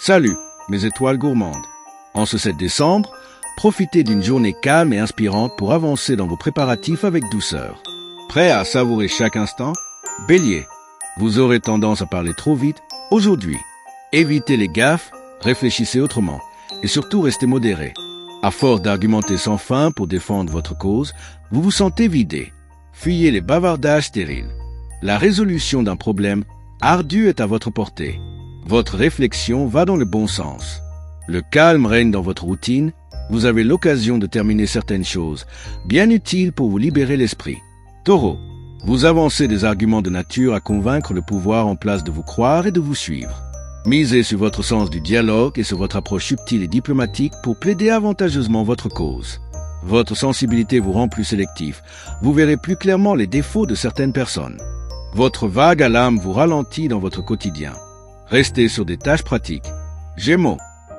Salut, mes étoiles gourmandes. En ce 7 décembre, profitez d'une journée calme et inspirante pour avancer dans vos préparatifs avec douceur. Prêt à savourer chaque instant? Bélier, vous aurez tendance à parler trop vite aujourd'hui. Évitez les gaffes, réfléchissez autrement et surtout restez modéré. À force d'argumenter sans fin pour défendre votre cause, vous vous sentez vidé. Fuyez les bavardages stériles. La résolution d'un problème ardu est à votre portée. Votre réflexion va dans le bon sens. Le calme règne dans votre routine. Vous avez l'occasion de terminer certaines choses, bien utiles pour vous libérer l'esprit. Taureau, vous avancez des arguments de nature à convaincre le pouvoir en place de vous croire et de vous suivre. Misez sur votre sens du dialogue et sur votre approche subtile et diplomatique pour plaider avantageusement votre cause. Votre sensibilité vous rend plus sélectif. Vous verrez plus clairement les défauts de certaines personnes. Votre vague à l'âme vous ralentit dans votre quotidien. Restez sur des tâches pratiques. Gémeaux,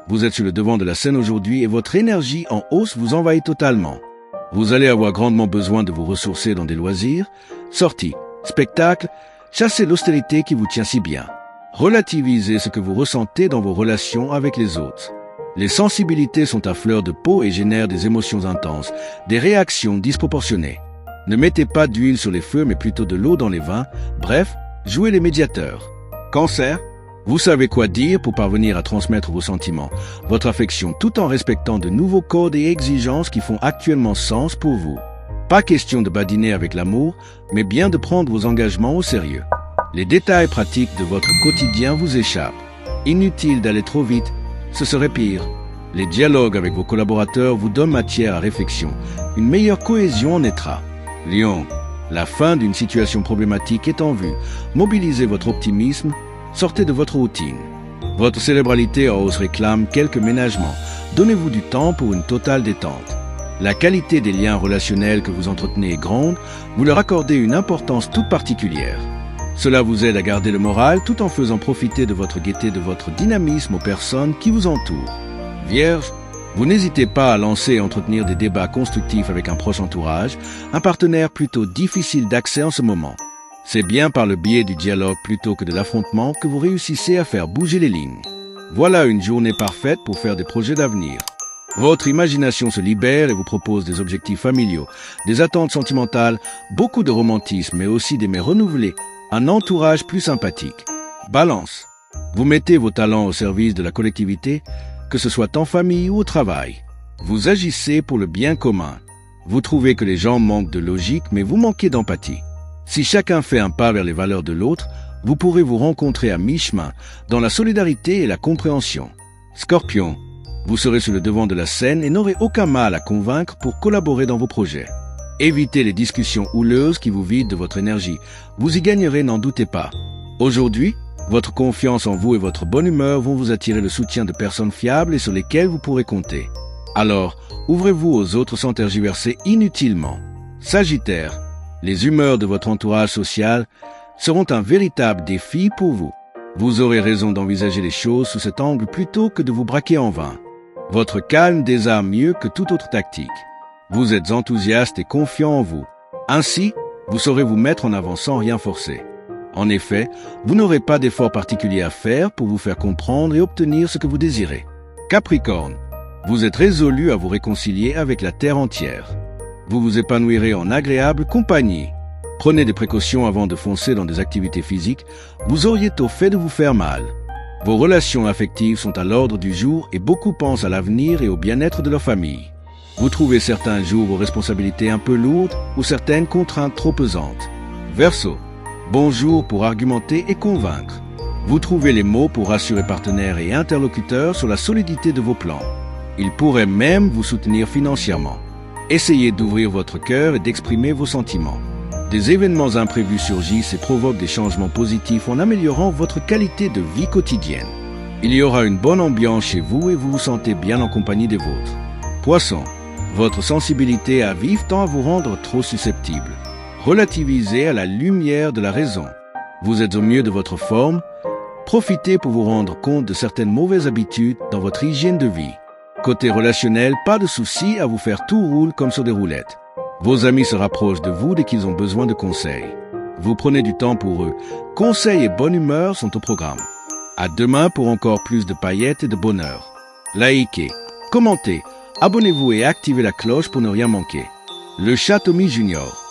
vous êtes sur le devant de la scène aujourd'hui et votre énergie en hausse vous envahit totalement. Vous allez avoir grandement besoin de vous ressourcer dans des loisirs, sorties, spectacles, chassez l'austérité qui vous tient si bien. Relativisez ce que vous ressentez dans vos relations avec les autres. Les sensibilités sont à fleur de peau et génèrent des émotions intenses, des réactions disproportionnées. Ne mettez pas d'huile sur les feux mais plutôt de l'eau dans les vins, bref, jouez les médiateurs. Cancer, vous savez quoi dire pour parvenir à transmettre vos sentiments, votre affection, tout en respectant de nouveaux codes et exigences qui font actuellement sens pour vous. Pas question de badiner avec l'amour, mais bien de prendre vos engagements au sérieux. Les détails pratiques de votre quotidien vous échappent. Inutile d'aller trop vite, ce serait pire. Les dialogues avec vos collaborateurs vous donnent matière à réflexion. Une meilleure cohésion en naîtra. Lion, la fin d'une situation problématique est en vue. Mobilisez votre optimisme. Sortez de votre routine. Votre cérébralité en hausse réclame quelques ménagements. Donnez-vous du temps pour une totale détente. La qualité des liens relationnels que vous entretenez est grande, vous leur accordez une importance toute particulière. Cela vous aide à garder le moral tout en faisant profiter de votre gaieté, de votre dynamisme aux personnes qui vous entourent. Vierge, vous n'hésitez pas à lancer et entretenir des débats constructifs avec un proche entourage, un partenaire plutôt difficile d'accès en ce moment. C'est bien par le biais du dialogue plutôt que de l'affrontement que vous réussissez à faire bouger les lignes. Voilà une journée parfaite pour faire des projets d'avenir. Votre imagination se libère et vous propose des objectifs familiaux, des attentes sentimentales, beaucoup de romantisme mais aussi d'aimer renouveler, un entourage plus sympathique. Balance, vous mettez vos talents au service de la collectivité, que ce soit en famille ou au travail. Vous agissez pour le bien commun. Vous trouvez que les gens manquent de logique mais vous manquez d'empathie. Si chacun fait un pas vers les valeurs de l'autre, vous pourrez vous rencontrer à mi-chemin dans la solidarité et la compréhension. Scorpion, vous serez sur le devant de la scène et n'aurez aucun mal à convaincre pour collaborer dans vos projets. Évitez les discussions houleuses qui vous vident de votre énergie. Vous y gagnerez, n'en doutez pas. Aujourd'hui, votre confiance en vous et votre bonne humeur vont vous attirer le soutien de personnes fiables et sur lesquelles vous pourrez compter. Alors, ouvrez-vous aux autres sans tergiverser inutilement. Sagittaire, les humeurs de votre entourage social seront un véritable défi pour vous. Vous aurez raison d'envisager les choses sous cet angle plutôt que de vous braquer en vain. Votre calme désarme mieux que toute autre tactique. Vous êtes enthousiaste et confiant en vous. Ainsi, vous saurez vous mettre en avant sans rien forcer. En effet, vous n'aurez pas d'effort particulier à faire pour vous faire comprendre et obtenir ce que vous désirez. Capricorne, vous êtes résolu à vous réconcilier avec la terre entière. Vous vous épanouirez en agréable compagnie. Prenez des précautions avant de foncer dans des activités physiques, vous auriez au fait de vous faire mal. Vos relations affectives sont à l'ordre du jour et beaucoup pensent à l'avenir et au bien-être de leur famille. Vous trouvez certains jours vos responsabilités un peu lourdes ou certaines contraintes trop pesantes. Verseau, bon jour pour argumenter et convaincre. Vous trouvez les mots pour rassurer partenaires et interlocuteurs sur la solidité de vos plans. Ils pourraient même vous soutenir financièrement. Essayez d'ouvrir votre cœur et d'exprimer vos sentiments. Des événements imprévus surgissent et provoquent des changements positifs en améliorant votre qualité de vie quotidienne. Il y aura une bonne ambiance chez vous et vous vous sentez bien en compagnie des vôtres. Poisson, votre sensibilité à vif tend à vous rendre trop susceptible. Relativisez à la lumière de la raison. Vous êtes au mieux de votre forme. Profitez pour vous rendre compte de certaines mauvaises habitudes dans votre hygiène de vie. Côté relationnel, pas de souci à vous faire tout roule comme sur des roulettes. Vos amis se rapprochent de vous dès qu'ils ont besoin de conseils. Vous prenez du temps pour eux. Conseils et bonne humeur sont au programme. À demain pour encore plus de paillettes et de bonheur. Likez, commentez, abonnez-vous et activez la cloche pour ne rien manquer. Le Chat Tommy Junior.